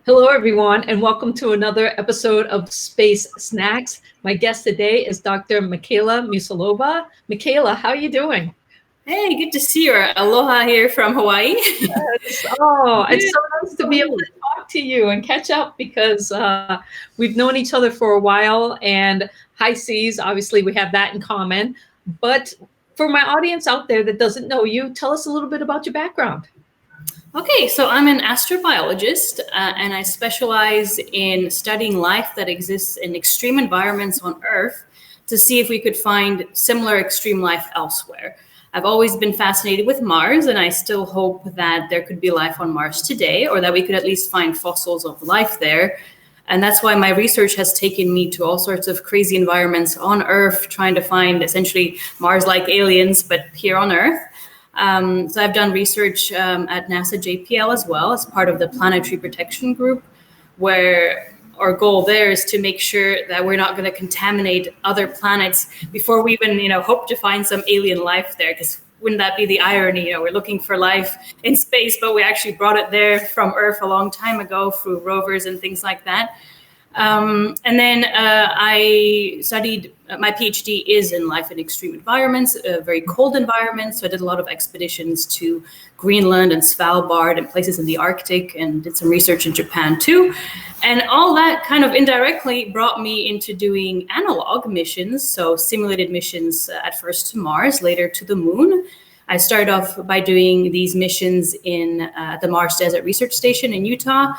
Hello, everyone, and welcome to another episode of Space Snacks. My guest today is Dr. Michaela Musilova. Michaela, how are you doing? Hey, good to see you. Aloha here from Hawaii. Oh, it's so nice to be able to talk to you and catch up because we've known each other for a while, and high seas, obviously, we have that in common. But for my audience out there that doesn't know you, tell us a little bit about your background. Okay, so I'm an astrobiologist and I specialize in studying life that exists in extreme environments on Earth to see if we could find similar extreme life elsewhere. I've always been fascinated with Mars, and I still hope that there could be life on Mars today, or that we could at least find fossils of life there. And that's why my research has taken me to all sorts of crazy environments on Earth, trying to find essentially Mars-like aliens, but here on Earth. So I've done research at NASA JPL as well as part of the Planetary Protection Group, where our goal there is to make sure that we're not going to contaminate other planets before we even, hope to find some alien life there. Because wouldn't that be the irony? We're looking for life in space, but we actually brought it there from Earth a long time ago through rovers and things like that. And then I studied, my PhD is in life in extreme environments, very cold environments. So I did a lot of expeditions to Greenland and Svalbard and places in the Arctic, and did some research in Japan too. And all that kind of indirectly brought me into doing analog missions. So simulated missions at first to Mars, later to the moon. I started off by doing these missions in the Mars Desert Research Station in Utah.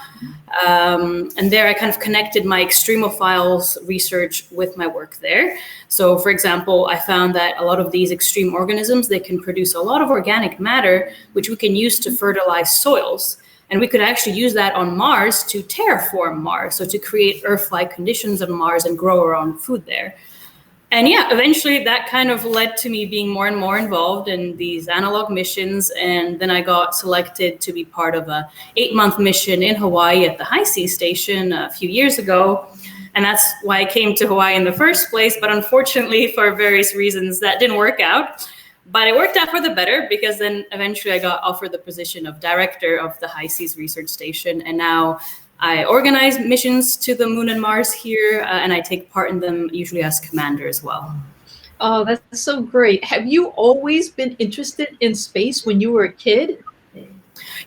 And there I kind of connected my extremophiles research with my work there. So for example, I found that a lot of these extreme organisms, they can produce a lot of organic matter, which we can use to fertilize soils. And we could actually use that on Mars to terraform Mars, so to create Earth-like conditions on Mars and grow our own food there. And yeah, eventually that kind of led to me being more and more involved in these analog missions. And then I got selected to be part of a 8-month mission in Hawaii at the High Seas Station a few years ago. And that's why I came to Hawaii in the first place. But unfortunately, for various reasons, that didn't work out. But it worked out for the better, because then eventually I got offered the position of director of the High Seas Research Station. And now I organize missions to the moon and Mars here, and I take part in them usually as commander as well. Oh, that's so great. Have you always been interested in space when you were a kid?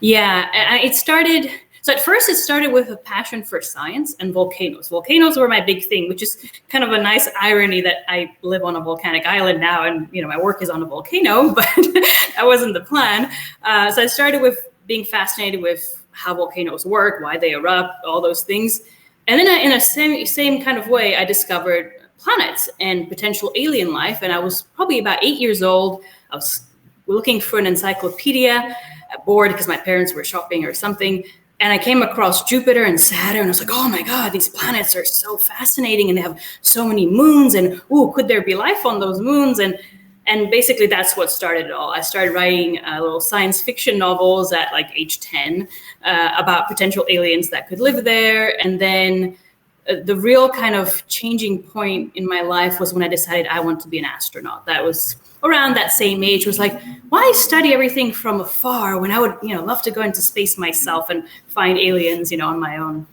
Yeah, it started. So at first it started with a passion for science and volcanoes. Volcanoes were my big thing, which is kind of a nice irony that I live on a volcanic island now, and my work is on a volcano, but that wasn't the plan. So I started with being fascinated with how volcanoes work, why they erupt, all those things. And then in a same kind of way, I discovered planets and potential alien life. And I was probably about 8 years old. I was looking for an encyclopedia, bored because my parents were shopping or something. And I came across Jupiter and Saturn. I was like, oh my God, these planets are so fascinating, and they have so many moons. And could there be life on those moons? And basically, that's what started it all. I started writing little science fiction novels at like age 10 about potential aliens that could live there. And then the real kind of changing point in my life was when I decided I want to be an astronaut. That was around that same age. It was like, why study everything from afar when I would, love to go into space myself and find aliens, on my own.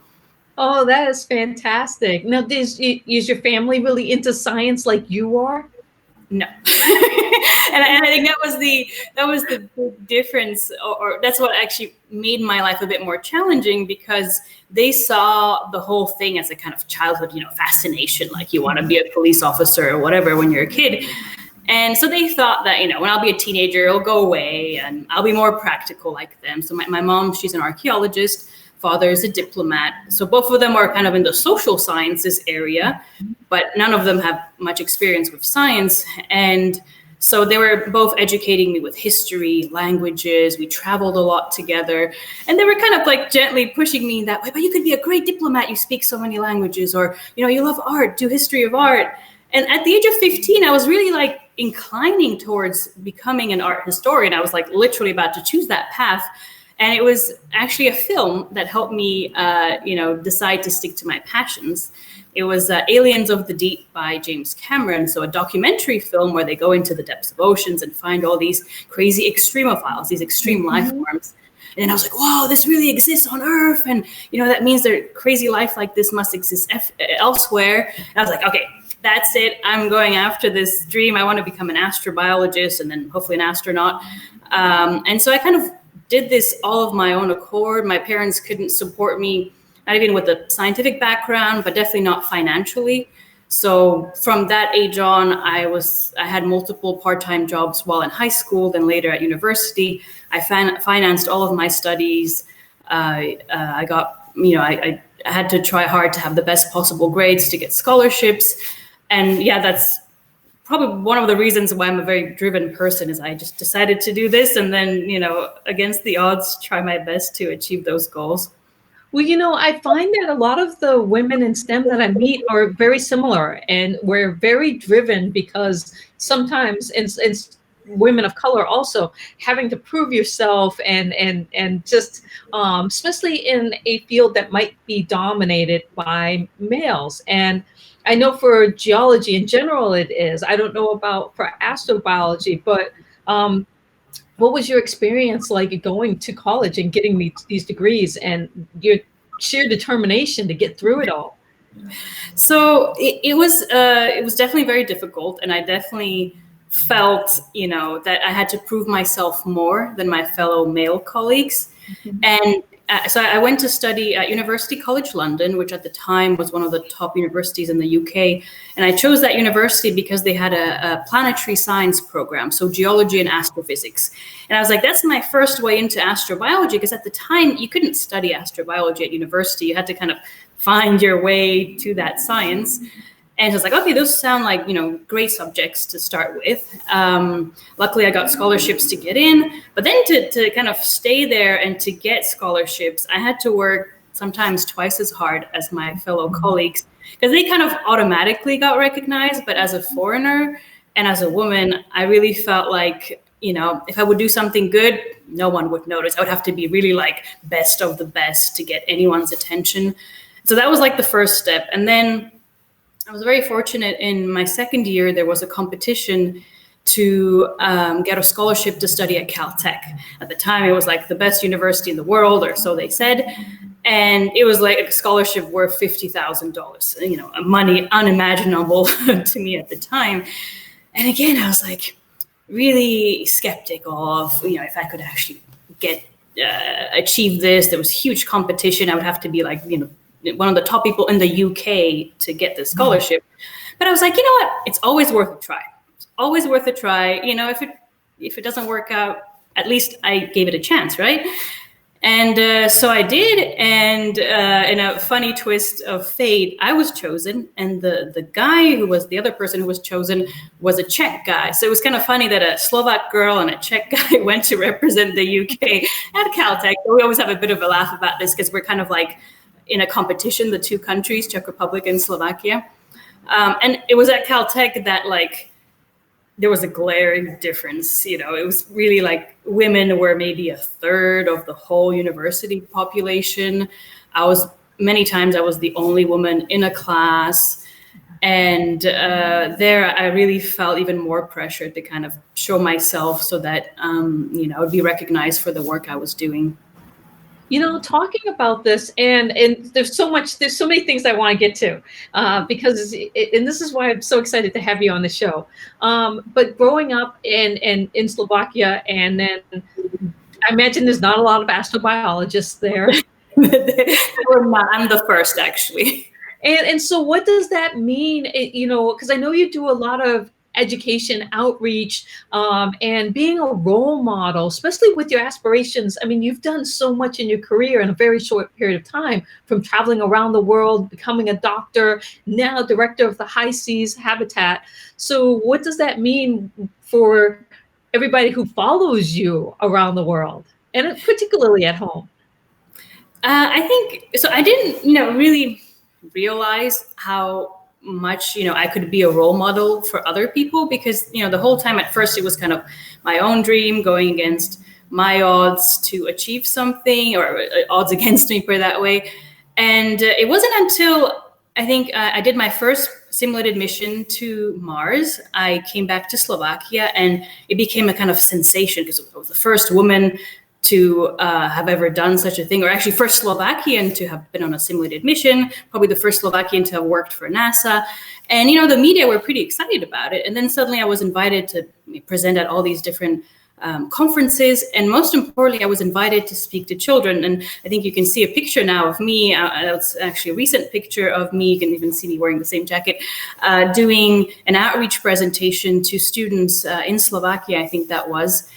Oh, that is fantastic. Now, is your family really into science like you are? No. and I think that was the big difference, or that's what actually made my life a bit more challenging, because they saw the whole thing as a kind of childhood, fascination, like you want to be a police officer or whatever when you're a kid. And so they thought that, when I'll be a teenager, it'll go away and I'll be more practical like them. So my mom, she's an archaeologist. Father is a diplomat. So both of them are kind of in the social sciences area, but none of them have much experience with science. And so they were both educating me with history, languages. We traveled a lot together. And they were kind of like gently pushing me that way, but you could be a great diplomat. You speak so many languages, or, you love art, do history of art. And at the age of 15, I was really like inclining towards becoming an art historian. I was like literally about to choose that path. And it was actually a film that helped me, decide to stick to my passions. It was Aliens of the Deep by James Cameron. So a documentary film where they go into the depths of oceans and find all these crazy extremophiles, these extreme life forms. And I was like, whoa, this really exists on Earth. And, that means there crazy life like this must exist elsewhere. And I was like, okay, that's it. I'm going after this dream. I want to become an astrobiologist and then hopefully an astronaut. And so I kind of did this all of my own accord. My parents couldn't support me, not even with a scientific background, but definitely not financially. So from that age on, I had multiple part-time jobs while in high school, then later at university. I financed all of my studies. I had to try hard to have the best possible grades to get scholarships. And yeah, that's probably one of the reasons why I'm a very driven person, is I just decided to do this and then, against the odds, try my best to achieve those goals. Well, I find that a lot of the women in STEM that I meet are very similar, and we're very driven because sometimes, and women of color also, having to prove yourself and just, especially in a field that might be dominated by males. And I know for geology in general it is. I don't know about for astrobiology, but what was your experience like going to college and getting these degrees and your sheer determination to get through it all? So it was definitely very difficult, and I definitely felt, that I had to prove myself more than my fellow male colleagues. Mm-hmm. And so I went to study at University College London, which at the time was one of the top universities in the UK. And I chose that university because they had a planetary science program, so geology and astrophysics. And I was like, that's my first way into astrobiology, because at the time you couldn't study astrobiology at university. You had to kind of find your way to that science. And I was like, okay, those sound like, great subjects to start with. Luckily, I got scholarships to get in. But then to kind of stay there and to get scholarships, I had to work sometimes twice as hard as my fellow colleagues, because they kind of automatically got recognized. But as a foreigner and as a woman, I really felt like, if I would do something good, no one would notice. I would have to be really like best of the best to get anyone's attention. So that was like the first step. And then I was very fortunate in my second year, there was a competition to get a scholarship to study at Caltech. At the time, it was like the best university in the world, or so they said. And it was like a scholarship worth $50,000, money unimaginable to me at the time. And again, I was like really skeptical of, if I could actually achieve this. There was huge competition. I would have to be like, one of the top people in the UK to get this scholarship. But I was like, what? It's always worth a try. It's always worth a try. If it doesn't work out, at least I gave it a chance, right? And so I did. And in a funny twist of fate, I was chosen. And the guy who was the other person who was chosen was a Czech guy. So it was kind of funny that a Slovak girl and a Czech guy went to represent the UK at Caltech. We always have a bit of a laugh about this because we're kind of like in a competition, the two countries, Czech Republic and Slovakia. And it was at Caltech that there was a glaring difference. It was really like women were maybe a third of the whole university population. Many times I was the only woman in a class. And there I really felt even more pressure to kind of show myself so that, I would be recognized for the work I was doing. Talking about this, and there's so many things I want to get to, because and this is why I'm so excited to have you on the show. But growing up in Slovakia, and then I imagine there's not a lot of astrobiologists there. I'm the first, actually. And so what does that mean? Because I know you do a lot of education outreach, and being a role model, especially with your aspirations. I mean, you've done so much in your career in a very short period of time, from traveling around the world, becoming a doctor, now director of the High Seas Habitat. So what does that mean for everybody who follows you around the world, and particularly at home? I think so. I didn't, really realize how much I could be a role model for other people, because the whole time at first it was kind of my own dream going against my odds to achieve something, or odds against me, put it that way. And it wasn't until I think I did my first simulated mission to Mars, I came back to Slovakia, and it became a kind of sensation because I was the first woman to have ever done such a thing, or actually first Slovakian to have been on a simulated mission, probably the first Slovakian to have worked for NASA. And, the media were pretty excited about it. And then suddenly I was invited to present at all these different conferences. And most importantly, I was invited to speak to children. And I think you can see a picture now of me. That's actually a recent picture of me. You can even see me wearing the same jacket, doing an outreach presentation to students in Slovakia, I think that was.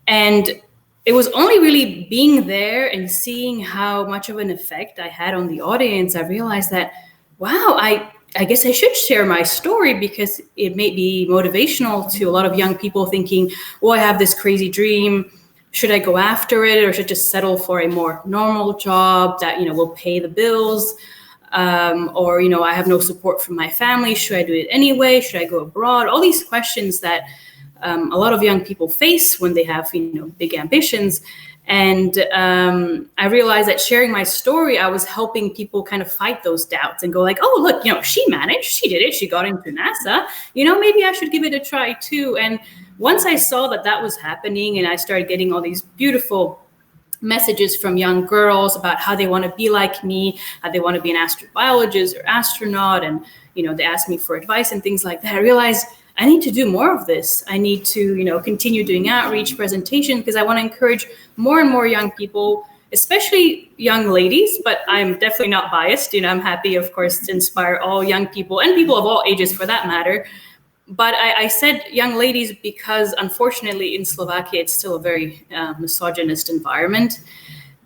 And it was only really being there and seeing how much of an effect I had on the audience. I realized that, wow, I guess I should share my story, because it may be motivational to a lot of young people thinking, oh, I have this crazy dream. Should I go after it, or should I just settle for a more normal job that, will pay the bills? Or, I have no support from my family. Should I do it anyway? Should I go abroad? All these questions that a lot of young people face when they have, big ambitions. And I realized that sharing my story, I was helping people kind of fight those doubts and go like, oh, look, she managed, she did it, she got into NASA, maybe I should give it a try too. And once I saw that that was happening, and I started getting all these beautiful messages from young girls about how they want to be like me, how they want to be an astrobiologist or astronaut, and they asked me for advice and things like that, I realized I need to do more of this. I need to, continue doing outreach presentation, because I want to encourage more and more young people, especially young ladies, but I'm definitely not biased. I'm happy, of course, to inspire all young people and people of all ages for that matter. But I said young ladies because, unfortunately, in Slovakia, it's still a very misogynist environment.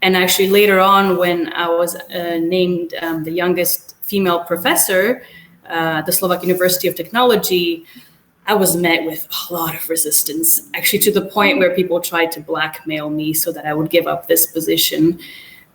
And actually later on, when I was named the youngest female professor, the Slovak University of Technology, I was met with a lot of resistance, actually to the point where people tried to blackmail me so that I would give up this position.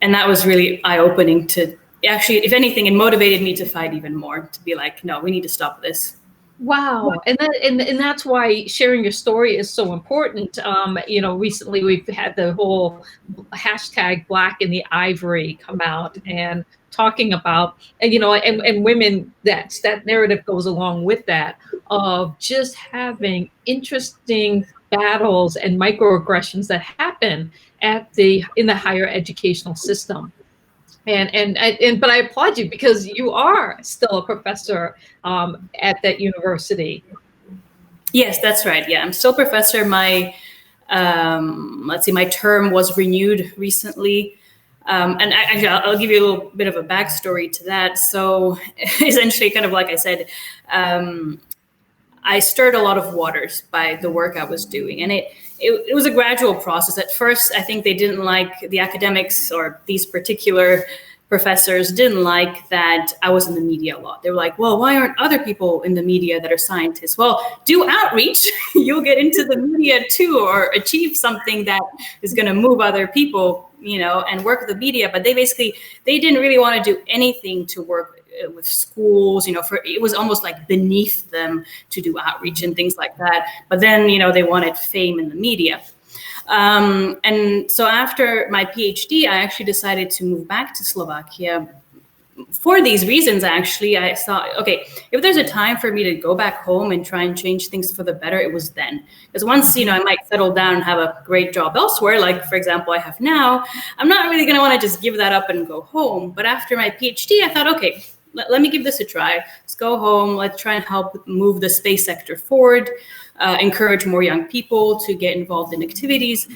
And that was really eye-opening to, actually, if anything, it motivated me to fight even more, to be like, no, we need to stop this. Wow. And that's why sharing your story is so important. Recently we've had the whole hashtag Black in the Ivory come out, and talking about, and women, that narrative goes along with that, of just having interesting battles and microaggressions that happen in the higher educational system. But I applaud you, because you are still a professor at that university. Yes, that's right. Yeah, I'm still a professor. My my term was renewed recently. And actually, I'll give you a little bit of a backstory to that. So essentially, kind of like I said, I stirred a lot of waters by the work I was doing. And it was a gradual process. At first, I think they didn't like the academics, or these particular professors didn't like that I was in the media a lot. They were like, well, why aren't other people in the media that are scientists? Well, do outreach, you'll get into the media too, or achieve something that is going to move other people, and work with the media. But they didn't really want to do anything to work with schools, it was almost like beneath them to do outreach and things like that. But then, they wanted fame in the media. And so after my PhD, I actually decided to move back to Slovakia. For these reasons, actually, I thought, okay, if there's a time for me to go back home and try and change things for the better, it was then. Because once, I might settle down and have a great job elsewhere, like, for example, I have now, I'm not really going to want to just give that up and go home. But after my PhD, I thought, okay, let me give this a try. Let's go home. Let's try and help move the space sector forward, encourage more young people to get involved in activities.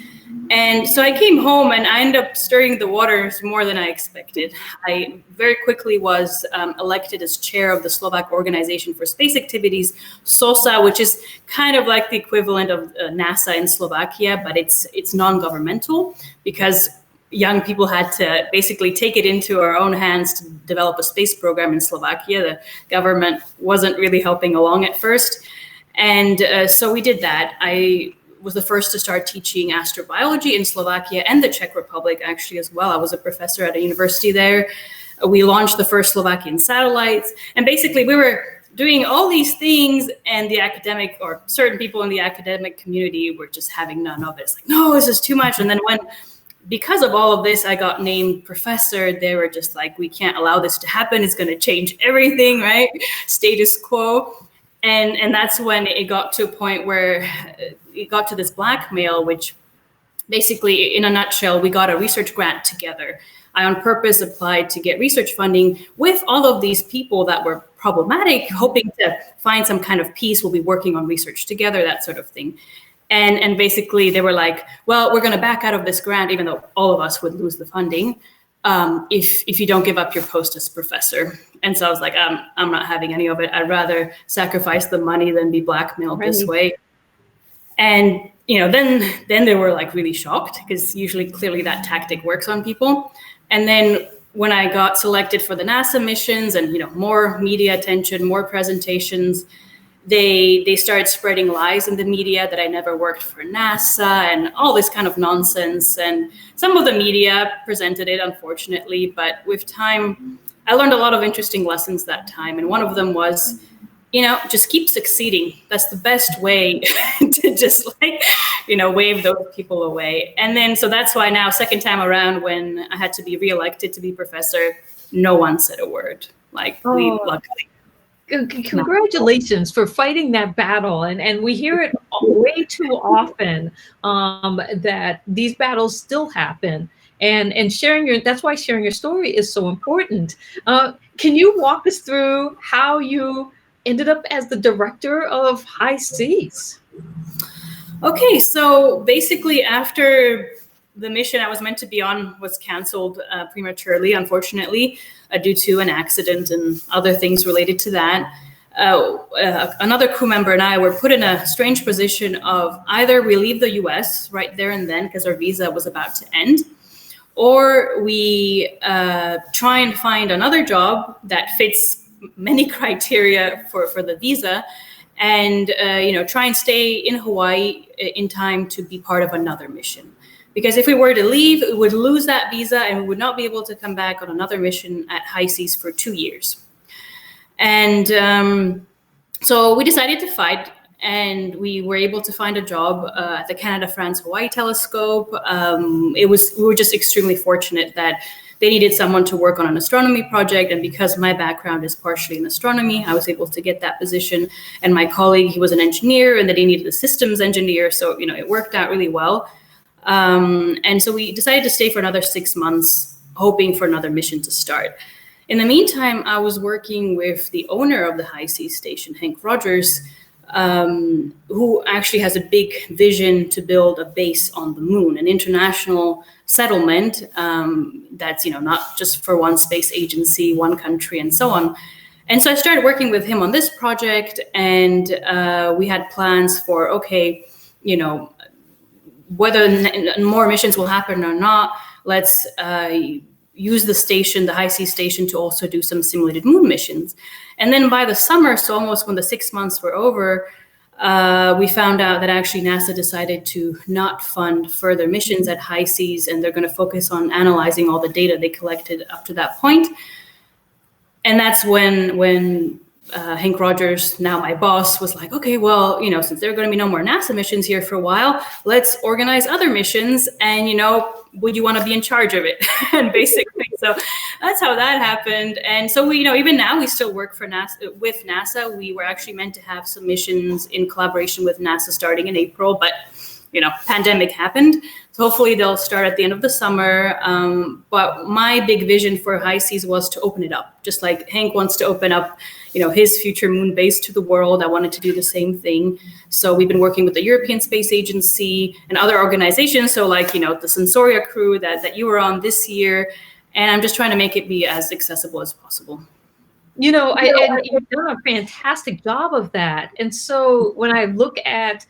And so I came home, and I ended up stirring the waters more than I expected. I very quickly was elected as chair of the Slovak Organisation for Space Activities, SOSA, which is kind of like the equivalent of NASA in Slovakia, but it's non-governmental, because young people had to basically take it into our own hands to develop a space program in Slovakia. The government wasn't really helping along at first. And so we did that. I was the first to start teaching astrobiology in Slovakia and the Czech Republic, actually, as well. I was a professor at a university there. We launched the first Slovakian satellites. And basically, we were doing all these things, and the academic, or certain people in the academic community, were just having none of it. It's like, no, this is too much. And then because of all of this, I got named professor, they were just like, we can't allow this to happen. It's going to change everything, right? Status quo. And that's when it got to a point where it got to this blackmail, which basically, in a nutshell, we got a research grant together. I on purpose applied to get research funding with all of these people that were problematic, hoping to find some kind of peace. We'll be working on research together, that sort of thing. And basically they were like, well, we're going to back out of this grant, even though all of us would lose the funding, if you don't give up your post as professor. And so I was like, I'm not having any of it. I'd rather sacrifice the money than be blackmailed this way. And then they were like really shocked, because usually clearly that tactic works on people. And then when I got selected for the NASA missions and more media attention, more presentations, they started spreading lies in the media that I never worked for NASA and all this kind of nonsense. And some of the media presented it, unfortunately, but with time, I learned a lot of interesting lessons that time. And one of them was, just keep succeeding. That's the best way to just wave those people away. And then, so that's why now, second time around, when I had to be reelected to be professor, no one said a word. We luckily. Congratulations for fighting that battle. And we hear it way too often, that these battles still happen. And that's why sharing your story is so important. Can you walk us through how you ended up as the director of High Seas? Okay, so basically after the mission I was meant to be on was canceled prematurely, unfortunately, due to an accident and other things related to that. Another crew member and I were put in a strange position of either we leave the US right there and then because our visa was about to end, or we try and find another job that fits many criteria for the visa, and try and stay in Hawaii in time to be part of another mission. Because if we were to leave, we would lose that visa and we would not be able to come back on another mission at High Seas for 2 years. And so we decided to fight, and we were able to find a job at the Canada-France-Hawaii telescope. We were just extremely fortunate that they needed someone to work on an astronomy project. And because my background is partially in astronomy, I was able to get that position. And my colleague, he was an engineer, and that he needed a systems engineer. So, it worked out really well. And so we decided to stay for another 6 months, hoping for another mission to start. In the meantime, I was working with the owner of the High Seas Station, Hank Rogers, who actually has a big vision to build a base on the moon, an international settlement that's not just for one space agency, one country, and so on. And so I started working with him on this project, and we had plans for, whether more missions will happen or not, let's use the station, the High Seas Station, to also do some simulated moon missions. And then by the summer, so almost when the 6 months were over, we found out that actually NASA decided to not fund further missions at High Seas, and they're going to focus on analyzing all the data they collected up to that point. And that's when Hank Rogers, now my boss, was like, okay, well, since there are going to be no more NASA missions here for a while, let's organize other missions. And, would you want to be in charge of it? And basically, so that's how that happened. And so we, even now we still work for NASA, with NASA. We were actually meant to have some missions in collaboration with NASA starting in April, but pandemic happened. So hopefully they'll start at the end of the summer. But my big vision for High Seas was to open it up, just like Hank wants to open up, his future moon base to the world. I wanted to do the same thing. So we've been working with the European Space Agency and other organizations. So the Sensoria crew that you were on this year. And I'm just trying to make it be as accessible as possible. And you've done a fantastic job of that. And so when I look at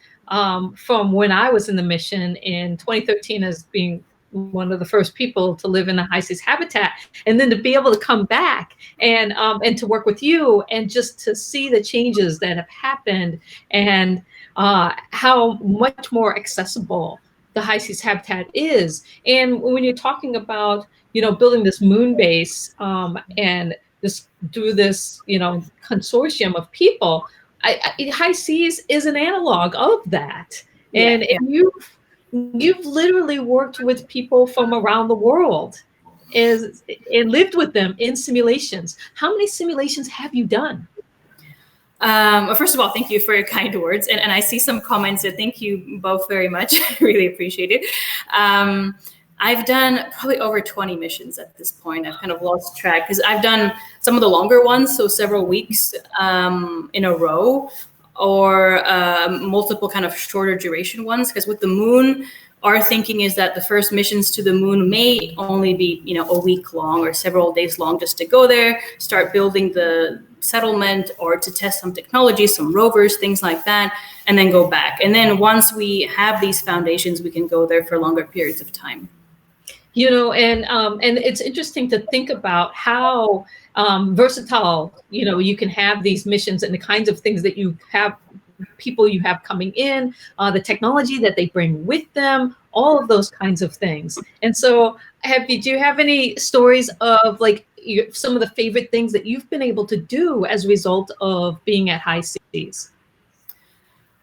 from when I was in the mission in 2013 as being one of the first people to live in the high seas habitat, and then to be able to come back and to work with you, and just to see the changes that have happened, and how much more accessible the high seas habitat is. And when you're talking about building this moon base and this through this consortium of people, High Seas is an analog of that. And you've literally worked with people from around the world and lived with them in simulations. How many simulations have you done? Well, first of all, thank you for your kind words. And I see some comments, so thank you both very much. Really appreciate it. I've done probably over 20 missions at this point. I've kind of lost track because I've done some of the longer ones, so several weeks in a row, or multiple kind of shorter duration ones. Because with the moon, our thinking is that the first missions to the moon may only be, a week long or several days long, just to go there, start building the settlement, or to test some technology, some rovers, things like that, and then go back. And then once we have these foundations, we can go there for longer periods of time. And it's interesting to think about how versatile, you can have these missions and the kinds of things that you have, people you have coming in, the technology that they bring with them, all of those kinds of things. And so do you have any stories of like some of the favorite things that you've been able to do as a result of being at high seas?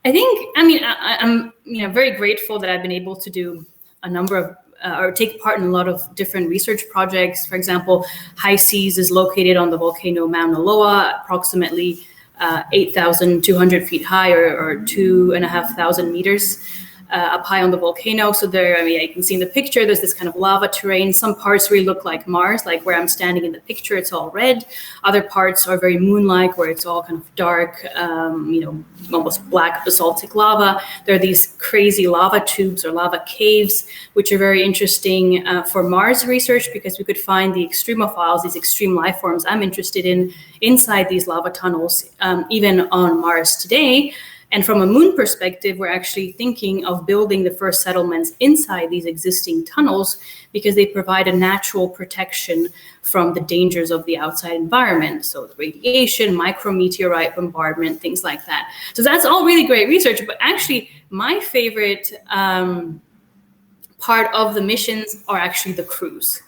I'm very grateful that I've been able to do a number of or take part in a lot of different research projects. For example, High Seas is located on the volcano Mauna Loa, approximately 8,200 feet high, or 2,500 meters up high on the volcano. So there, you can see in the picture, there's this kind of lava terrain. Some parts really look like Mars, like where I'm standing in the picture, it's all red. Other parts are very moon-like, where it's all kind of dark, almost black basaltic lava. There are these crazy lava tubes or lava caves, which are very interesting for Mars research, because we could find the extremophiles, these extreme life forms I'm interested in, inside these lava tunnels, even on Mars today. And from a moon perspective, we're actually thinking of building the first settlements inside these existing tunnels, because they provide a natural protection from the dangers of the outside environment. So the radiation, micrometeorite bombardment, things like that. So that's all really great research. But actually, my favorite part of the missions are actually the crews.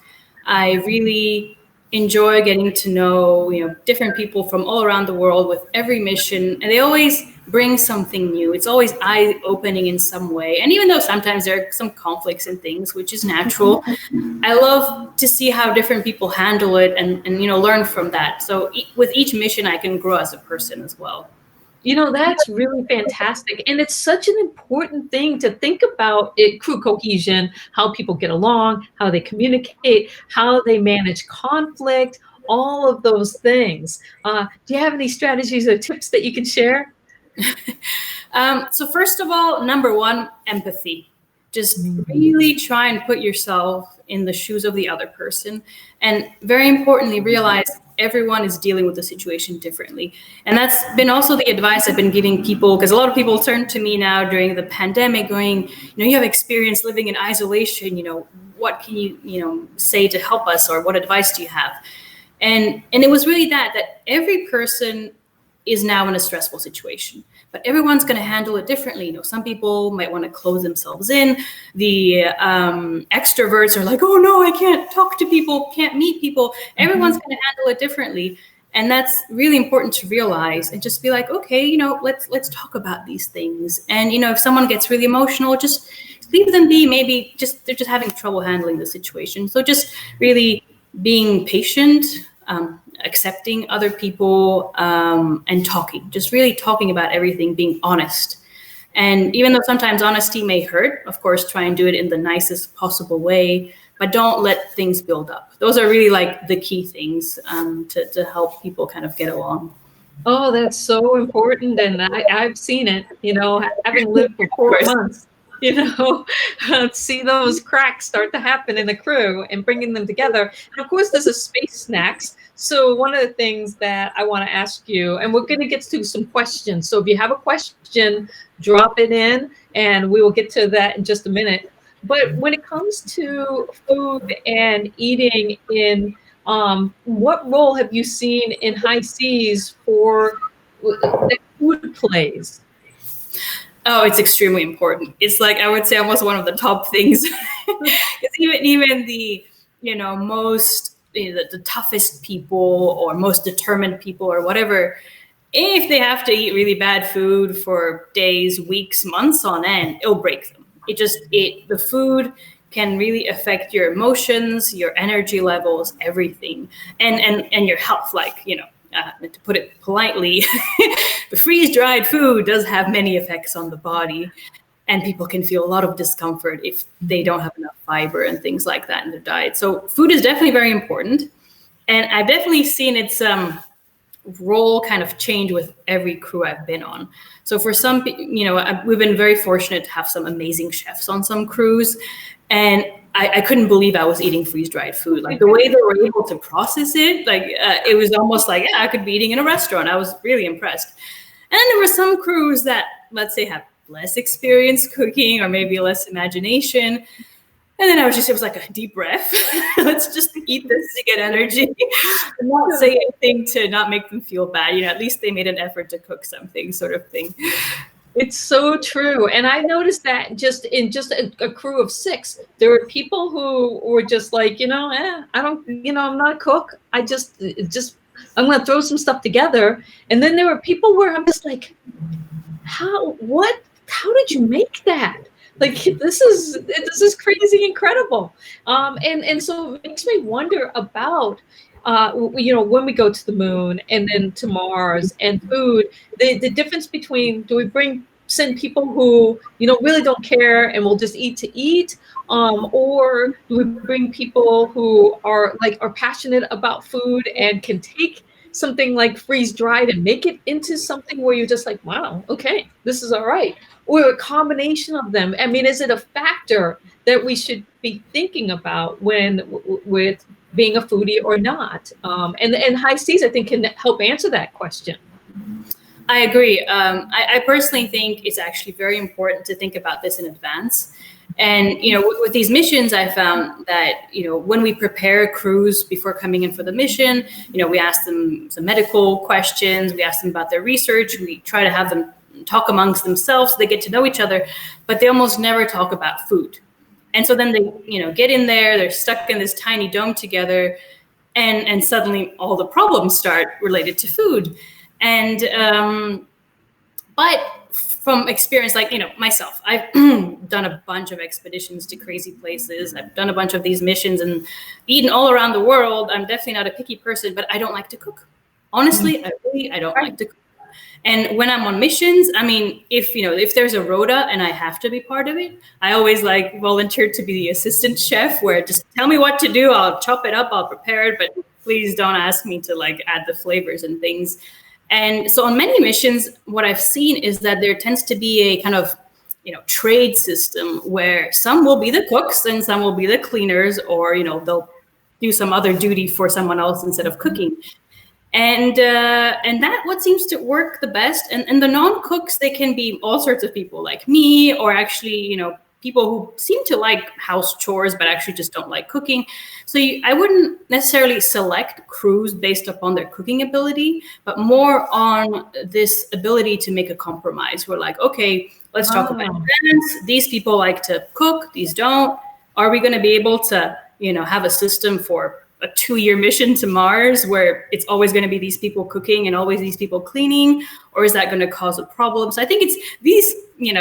I really enjoy getting to know, different people from all around the world with every mission, and they always bring something new. It's always eye-opening in some way. And even though sometimes there are some conflicts and things, which is natural, I love to see how different people handle it and learn from that. So with each mission, I can grow as a person as well. That's really fantastic. And it's such an important thing to think about it, crew cohesion, how people get along, how they communicate, how they manage conflict, all of those things. Do you have any strategies or tips that you can share? So first of all, number one, empathy. Just really try and put yourself in the shoes of the other person. And very importantly, realize everyone is dealing with the situation differently. And that's been also the advice I've been giving people, because a lot of people turn to me now during the pandemic going, you have experience living in isolation, what can you, say to help us, or what advice do you have? And it was really that every person is now in a stressful situation, but everyone's going to handle it differently. Some people might want to close themselves in. The extroverts are like, oh no, I can't talk to people, can't meet people. Everyone's going to handle it differently. And that's really important to realize, and just be like, okay, let's talk about these things. And, if someone gets really emotional, just leave them be. Maybe they're just having trouble handling the situation. So just really being patient, accepting other people, and just really talking about everything, being honest. And even though sometimes honesty may hurt, of course, try and do it in the nicest possible way, but don't let things build up. Those are really like the key things to help people kind of get along. Oh, that's so important. And I've seen it, having lived for 4 months. See those cracks start to happen in the crew and bringing them together. And of course, there's a space snacks. So one of the things that I want to ask you, and we're going to get to some questions. So if you have a question, drop it in and we will get to that in just a minute. But when it comes to food and eating what role have you seen in high seas for that food plays? Oh, it's extremely important. It's like, I would say almost one of the top things. It's even the, most, the toughest people or most determined people or whatever, if they have to eat really bad food for days, weeks, months on end, it'll break them. The food can really affect your emotions, your energy levels, everything, and your health. Like, to put it politely, the freeze-dried food does have many effects on the body, and people can feel a lot of discomfort if they don't have enough fiber and things like that in their diet. So food is definitely very important, and I've definitely seen its role kind of change with every crew I've been on. So for some, we've been very fortunate to have some amazing chefs on some crews, and I couldn't believe I was eating freeze-dried food. Like the way they were able to process it, it was almost like, yeah, I could be eating in a restaurant. I was really impressed. And then there were some crews that, let's say, have less experience cooking or maybe less imagination. And then it was like a deep breath. Let's just eat this to get energy and not say anything to not make them feel bad. At least they made an effort to cook something, sort of thing. It's so true. And I noticed that just in a crew of 6, there were people who were just like, I don't, I'm not a cook. I'm going to throw some stuff together. And then there were people where I'm just like, how did you make that? Like, this is crazy incredible. And so it makes me wonder about, when we go to the moon and then to Mars and food, the difference between, do we send people who, really don't care and will just eat to eat? Or do we bring people who are passionate about food and can take something like freeze-dried and make it into something where you're just like, wow, okay, this is all right? Or a combination of them? I mean, is it a factor that we should be thinking about with being a foodie or not? And High Seas, I think, can help answer that question. I agree. I personally think it's actually very important to think about this in advance. And, with these missions, I found that, when we prepare crews before coming in for the mission, we ask them some medical questions, we ask them about their research, we try to have them talk amongst themselves so they get to know each other, but they almost never talk about food. And so then they, get in there, they're stuck in this tiny dome together, and suddenly all the problems start related to food. And, but from experience, myself, I've done a bunch of expeditions to crazy places. I've done a bunch of these missions and eaten all around the world. I'm definitely not a picky person, but I don't like to cook. Honestly, I don't like to cook. And when I'm on missions, I mean, if there's a rota and I have to be part of it, I always volunteer to be the assistant chef, where just tell me what to do. I'll chop it up, I'll prepare it, but please don't ask me to add the flavors and things. And so on many missions, what I've seen is that there tends to be a kind of, trade system where some will be the cooks and some will be the cleaners, or, they'll do some other duty for someone else instead of cooking. And that what seems to work the best. And the non-cooks, they can be all sorts of people like me, or actually, people who seem to like house chores, but actually just don't like cooking. So I wouldn't necessarily select crews based upon their cooking ability, but more on this ability to make a compromise. We're like, okay, let's talk about events. These people like to cook, these don't. Are we going to be able to, have a system for a 2-year mission to Mars where it's always going to be these people cooking and always these people cleaning? Or is that going to cause a problem? So I think it's these,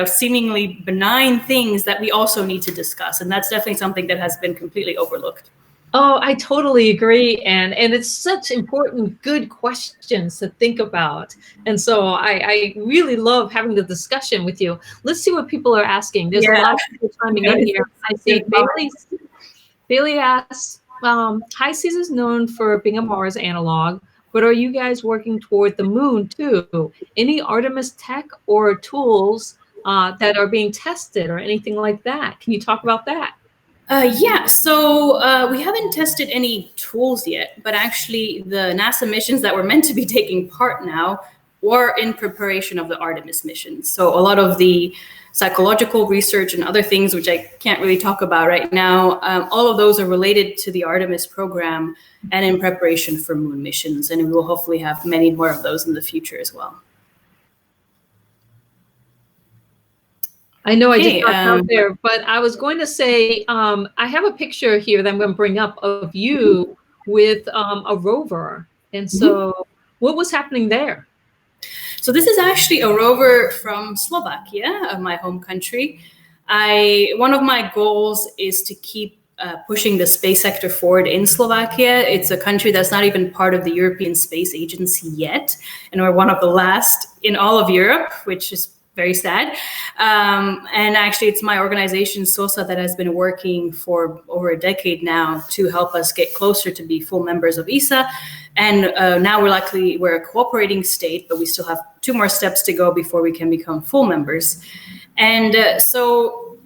seemingly benign things that we also need to discuss. And that's definitely something that has been completely overlooked. Oh, I totally agree. And it's such important, good questions to think about. And so I really love having the discussion with you. Let's see what people are asking. There's a lot of people chiming in here. I see Bailey asks, High Seas is known for being a Mars analog, but are you guys working toward the moon too? Any Artemis tech or tools that are being tested or anything like that? Can you talk about that? Yeah, so we haven't tested any tools yet, but actually the NASA missions that were meant to be taking part now were in preparation of the Artemis mission. So a lot of the psychological research and other things, which I can't really talk about right now, all of those are related to the Artemis program and in preparation for moon missions. And we will hopefully have many more of those in the future as well. I know I just got out there, but I was going to say, I have a picture here that I'm going to bring up of you with a rover. And so what was happening there? So this is actually a rover from Slovakia, my home country. One of my goals is to keep pushing the space sector forward in Slovakia. It's a country that's not even part of the European Space Agency yet, and we're one of the last in all of Europe, which is very sad. And actually, it's my organization, SOSA, that has been working for over a decade now to help us get closer to be full members of ESA. And now we're a cooperating state, but we still have 2 more steps to go before we can become full members. And so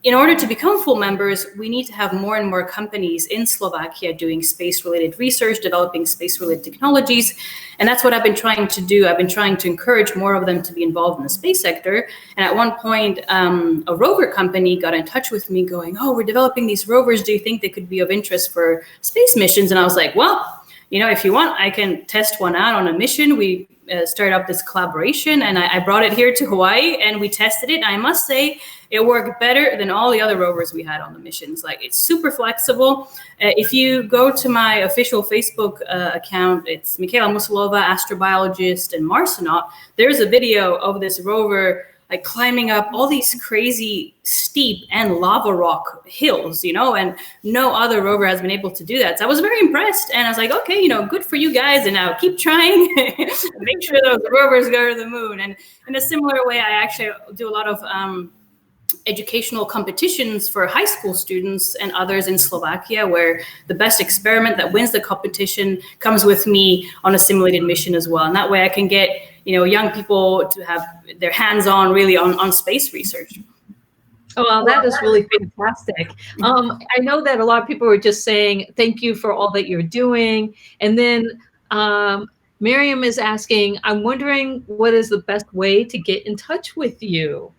in order to become full members, we need to have more and more companies in Slovakia doing space-related research, developing space-related technologies. And that's what I've been trying to do. I've been trying to encourage more of them to be involved in the space sector. And at one point, a rover company got in touch with me going, "Oh, we're developing these rovers. Do you think they could be of interest for space missions?" And I was like, well, if you want, I can test one out on a mission. We started up this collaboration, and I brought it here to Hawaii, and we tested it. And I must say, it worked better than all the other rovers we had on the missions. Like, it's super flexible. If you go to my official Facebook account, it's Michaela Musilova, astrobiologist and marsonaut. There's a video of this rover like climbing up all these crazy steep and lava rock hills, and no other rover has been able to do that. So I was very impressed, and I was like, okay, good for you guys, and now keep trying. Make sure those rovers go to the moon. And in a similar way, I actually do a lot of educational competitions for high school students and others in Slovakia, where the best experiment that wins the competition comes with me on a simulated mission as well. And that way I can get young people to have their hands on really on space research. Oh, well, that is really fantastic. I know that a lot of people were just saying, thank you for all that you're doing. And then Miriam is asking, I'm wondering what is the best way to get in touch with you?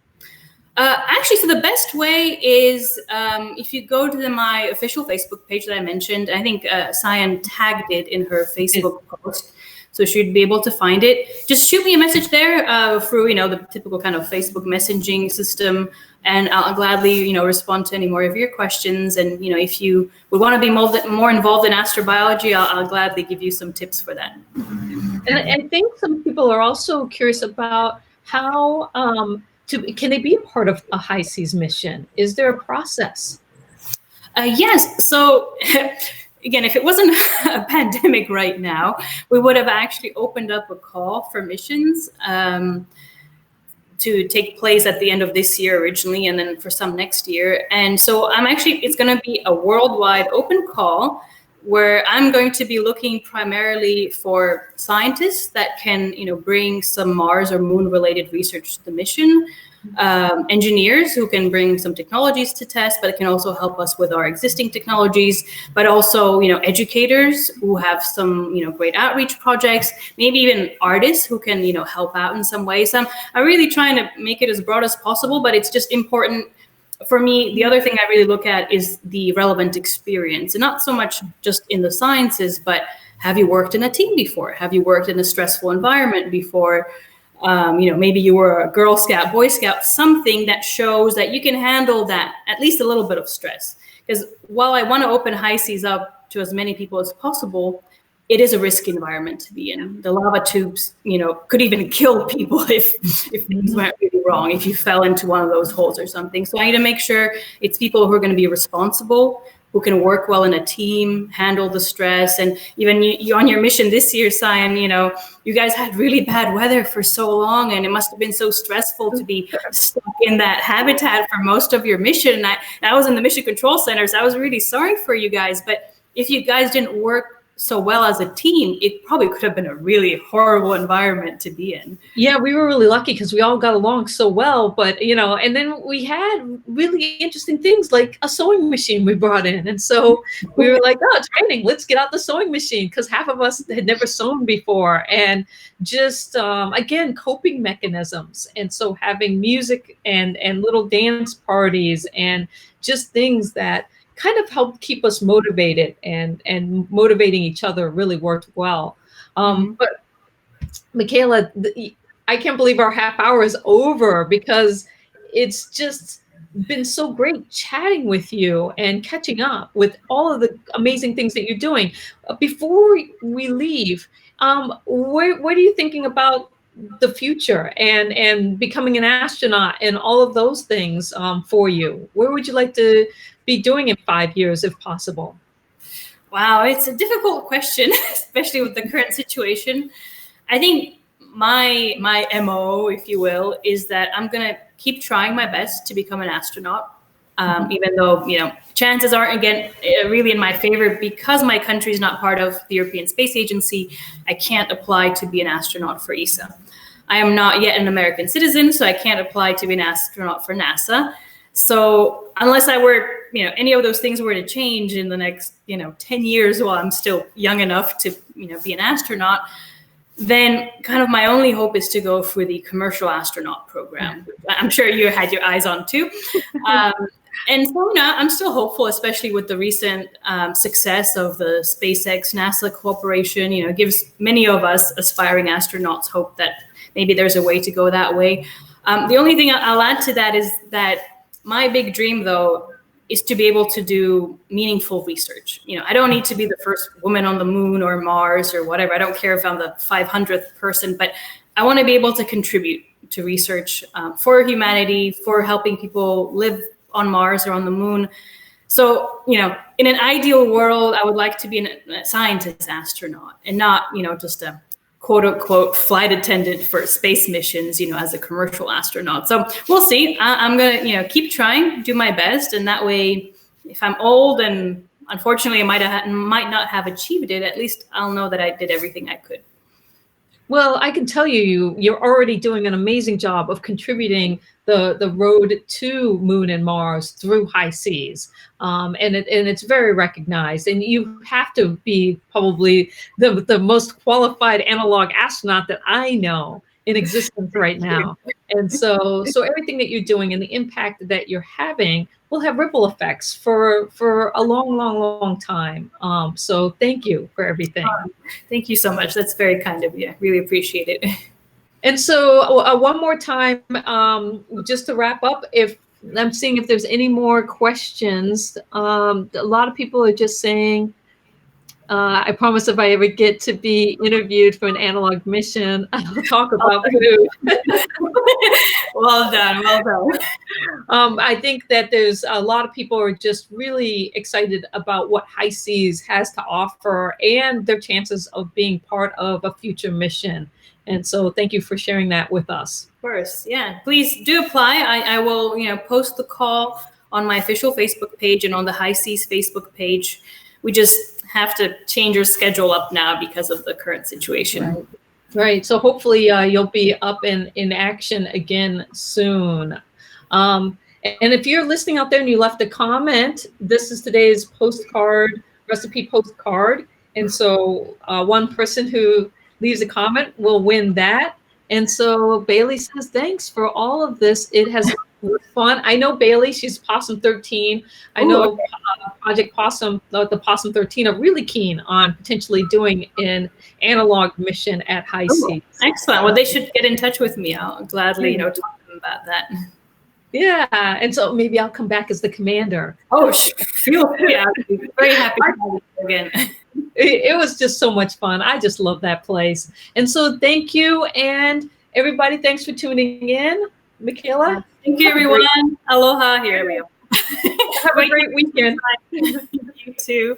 Actually, so the best way is if you go to my official Facebook page that I mentioned. I think Cyan tagged it in her Facebook post, so she'd be able to find it. Just shoot me a message there through the typical kind of Facebook messaging system, and I'll gladly respond to any more of your questions. And if you would want to be more involved in astrobiology, I'll gladly give you some tips for that. And I think some people are also curious about how. Can they be a part of a high seas mission? Is there a process? Yes. So again, if it wasn't a pandemic right now, we would have actually opened up a call for missions to take place at the end of this year originally, and then for some next year. And so it's going to be a worldwide open call where I'm going to be looking primarily for scientists that can, bring some Mars or moon-related research to the mission, engineers who can bring some technologies to test, but it can also help us with our existing technologies, but also, educators who have some, great outreach projects, maybe even artists who can, help out in some ways. I'm really trying to make it as broad as possible, but it's just important. For me, the other thing I really look at is the relevant experience, and not so much just in the sciences, but have you worked in a team before? Have you worked in a stressful environment before? Maybe you were a Girl Scout, Boy Scout, something that shows that you can handle that, at least a little bit of stress. Because while I want to open high seas up to as many people as possible, it is a risky environment to be in. The lava tubes, could even kill people if things went really wrong, if you fell into one of those holes or something. So I need to make sure it's people who are going to be responsible, who can work well in a team, handle the stress. And even you on your mission this year, Cyan, you guys had really bad weather for so long, and it must have been so stressful to be stuck in that habitat for most of your mission. And I was in the mission control center, so I was really sorry for you guys. But if you guys didn't work so well as a team, it probably could have been a really horrible environment to be in. Yeah, we were really lucky because we all got along so well, but and then we had really interesting things like a sewing machine we brought in. And so we were like, oh, it's raining, let's get out the sewing machine, because half of us had never sewn before. And just, again, coping mechanisms. And so having music and little dance parties and just things that kind of helped keep us motivated, and motivating each other really worked well. But Michaela, I can't believe our half hour is over, because it's just been so great chatting with you and catching up with all of the amazing things that you're doing. Before we leave, what are you thinking about the future and becoming an astronaut and all of those things for you? Where would you like to be doing in 5 years if possible? Wow, it's a difficult question, especially with the current situation. I think my MO, if you will, is that I'm going to keep trying my best to become an astronaut. Even though, chances aren't, again, really in my favor, because my country is not part of the European Space Agency. I can't apply to be an astronaut for ESA. I am not yet an American citizen, so I can't apply to be an astronaut for NASA. So unless I were, any of those things were to change in the next, 10 years while I'm still young enough to, be an astronaut, then kind of my only hope is to go for the commercial astronaut program. I'm sure you had your eyes on too. And so I'm still hopeful, especially with the recent success of the SpaceX NASA cooperation. It gives many of us aspiring astronauts hope that maybe there's a way to go that way. The only thing I'll add to that is that my big dream, though, is to be able to do meaningful research. I don't need to be the first woman on the moon or Mars or whatever. I don't care if I'm the 500th person, but I want to be able to contribute to research for humanity, for helping people live on Mars or on the moon. So, in an ideal world, I would like to be a scientist astronaut and not, just a quote unquote flight attendant for space missions, as a commercial astronaut. So we'll see. I'm going to, keep trying, do my best. And that way, if I'm old and unfortunately I might not have achieved it, at least I'll know that I did everything I could. Well, I can tell you're already doing an amazing job of contributing the road to Moon and Mars through high seas. And it's very recognized. And you have to be probably the most qualified analog astronaut that I know in existence right now. And so everything that you're doing and the impact that you're having will have ripple effects for a long time. So thank you for everything. Thank you so much. That's very kind of you. I really appreciate it. And so one more time, just to wrap up, if I'm seeing if there's any more questions. A lot of people are just saying, I promise if I ever get to be interviewed for an analog mission, I'll talk about food. Well done, well done. I think that there's a lot of people are just really excited about what high seas has to offer and their chances of being part of a future mission. And so thank you for sharing that with us. Of course, yeah. Please do apply. I will, post the call on my official Facebook page and on the High Seas Facebook page. We just have to change our schedule up now because of the current situation. Right. So hopefully you'll be up in action again soon. And if you're listening out there and you left a comment, this is today's recipe postcard. And so one person who leaves a comment will win that. And so Bailey says, thanks for all of this. It has been fun. I know Bailey, she's Possum 13. I know Project Possum, the Possum 13 are really keen on potentially doing an analog mission at high seas. Excellent. Well, they should get in touch with me. I'll gladly, talk to them about that. Yeah, and so maybe I'll come back as the commander. Oh, feel free. I'll be very happy to have you again. It was just so much fun. I just love that place. And so thank you. And everybody, thanks for tuning in. Michaela? Thank you, everyone. Aloha. Here we go. Have a great weekend. You too.